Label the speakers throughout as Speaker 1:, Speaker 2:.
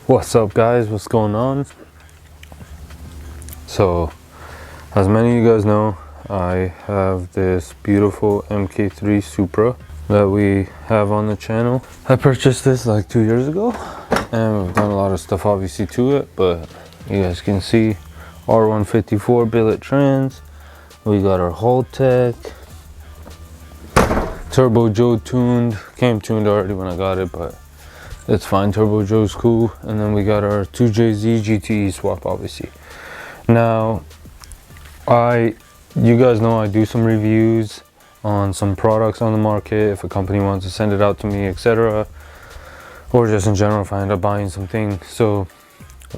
Speaker 1: What's up, guys? What's going on? So, as many of you guys know, I have this beautiful MK3 Supra that we have on the channel. I purchased this like 2 years ago, and we've done a lot of stuff obviously to it, but you guys can see R154 billet trans. We got our whole tech, Turbo Joe tuned, came tuned already when I got it, but it's fine. Turbo Joe's cool. And then we got our 2JZ GTE swap, obviously. Now, you guys know I do some reviews on some products on the market if a company wants to send it out to me, etc., or just in general if I end up buying something. So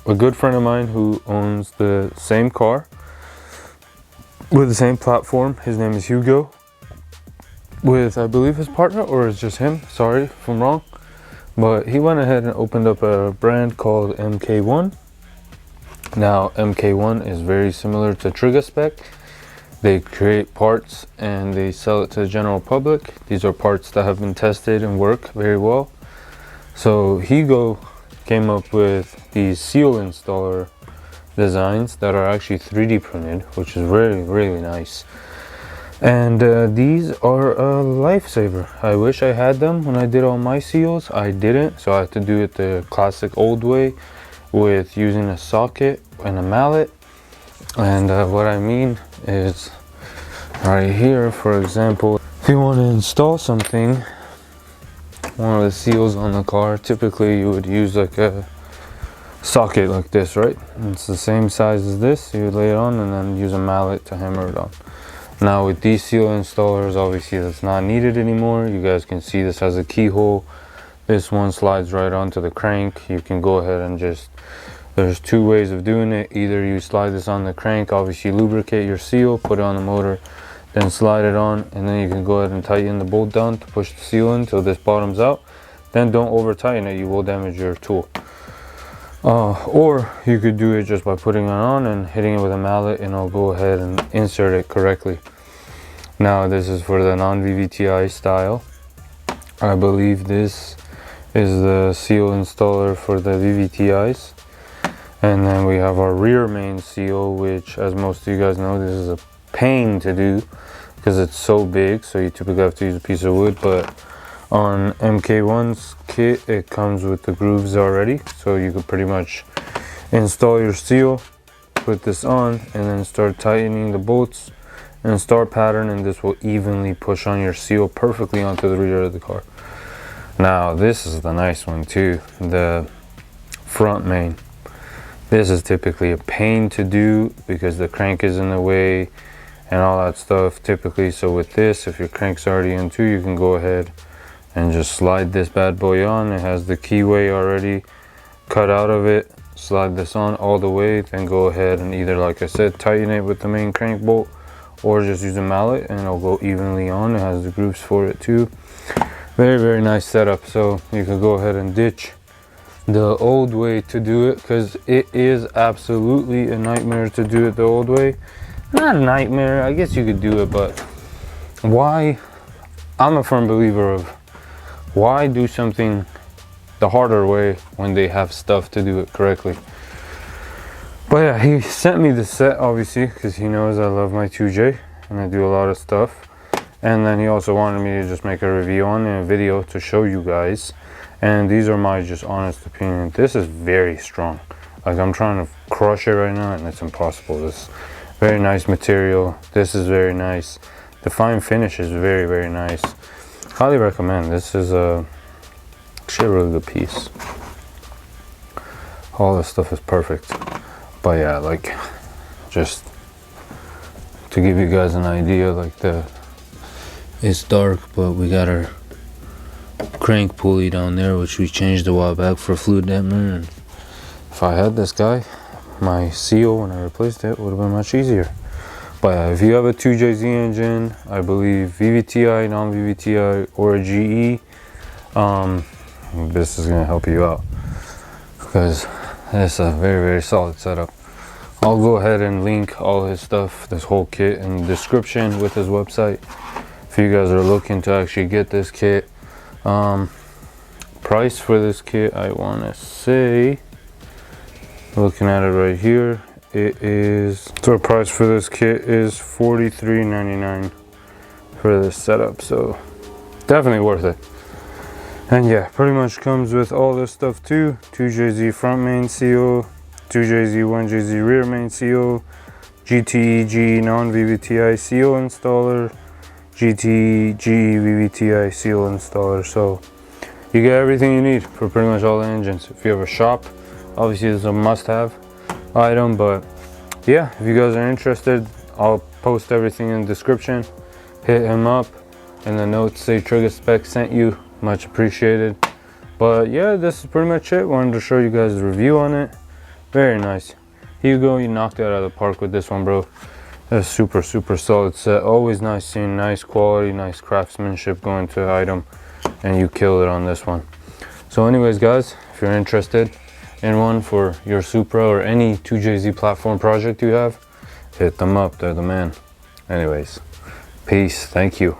Speaker 1: a good friend of mine who owns the same car with the same platform, his name is Hugo, with I believe his partner, or it's just him, sorry if I'm wrong, but he went ahead and opened up a brand called MK1. Now MK1 is very similar to Trigga spec. They create parts and they sell it to the general public. These are parts that have been tested and work very well. So Hugo came up with these Seal Installer designs that are actually 3D printed, which is really nice. And these are a lifesaver. I wish I had them when I did all my seals. I didn't, so I had to do it the classic old way with using a socket and a mallet. And what I mean is, right here, for example, if you want to install something, one of the seals on the car, typically you would use like a socket like this, right? It's the same size as this. You would lay it on and then use a mallet to hammer it on. Now with these seal installers, obviously that's not needed anymore. You guys can see this has a keyhole. This one slides right onto the crank. You can go ahead and just, there's two ways of doing it. Either you slide this on the crank, obviously lubricate your seal, put it on the motor, then slide it on, and then you can go ahead and tighten the bolt down to push the seal in till this bottoms out. Then don't over tighten it, you will damage your tool. Or you could do it just by putting it on and hitting it with a mallet, and I'll go ahead and insert it correctly. Now this is for the non-VVT-i style. I believe this is the seal installer for the VVT-i's. And then we have our rear main seal, which, as most of you guys know, this is a pain to do because it's so big, so you typically have to use a piece of wood. But on MK1's kit, it comes with the grooves already, so you could pretty much install your seal, put this on, and then start tightening the bolts and start pattern, and this will evenly push on your seal perfectly onto the rear of the car. Now this is the nice one too, the front main. This is typically a pain to do because the crank is in the way and all that stuff typically. So with this, if your crank's already in too, you can go ahead and just slide this bad boy on. It has the keyway already cut out of it. Slide this on all the way, then go ahead and either, like I said, tighten it with the main crank bolt, or just use a mallet and it'll go evenly on. It has the grooves for it too. Very nice setup. So you can go ahead and ditch the old way to do it, because it is absolutely a nightmare to do it the old way. Not a nightmare, I guess you could do it, but why? I'm a firm believer of why do something the harder way when they have stuff to do it correctly. But yeah, he sent me the set obviously because he knows I love my 2J and I do a lot of stuff. And then he also wanted me to just make a review on a video to show you guys. And these are my just honest opinion. This is very strong. Like, I'm trying to crush it right now and it's impossible. This very nice material. This is very nice. The fine finish is very nice. Highly recommend. This is actually a really good piece. All this stuff is perfect. But yeah, like, just to give you guys an idea, like, it's dark, but we got our crank pulley down there, which we changed a while back for a fluid dampener. And if I had this guy, my seal when I replaced it would have been much easier. But if you have a 2JZ engine, I believe VVT-i, non-VVT-i, or a GE, this is going to help you out because it's a very solid setup. I'll go ahead and link all his stuff, this whole kit, in the description with his website if you guys are looking to actually get this kit. Price for this kit, I want to say Looking at it right here, it is, so the price for this kit is $43.99 for this setup, so definitely worth it. And yeah, pretty much comes with all this stuff too. 2JZ front main seal, 2JZ 1JZ rear main seal, GTE non-VVT-i Seal Installer, GTE VVT-i Seal Installer. So you get everything you need for pretty much all the engines. If you have a shop, obviously this is a must-have item, but yeah, if you guys are interested, I'll post everything in the description. Hit him up in the notes, say Trigga Spec sent you, much appreciated. But yeah, this is pretty much it. Wanted to show you guys the review on it. Very nice. Here you go, you knocked it out of the park with this one, bro. That's super solid set. Always nice seeing nice quality, nice craftsmanship going to the item, and you killed it on this one. So anyways guys, if you're interested in one for your Supra or any 2JZ platform project you have, hit them up, they're the man. Anyways, peace, thank you.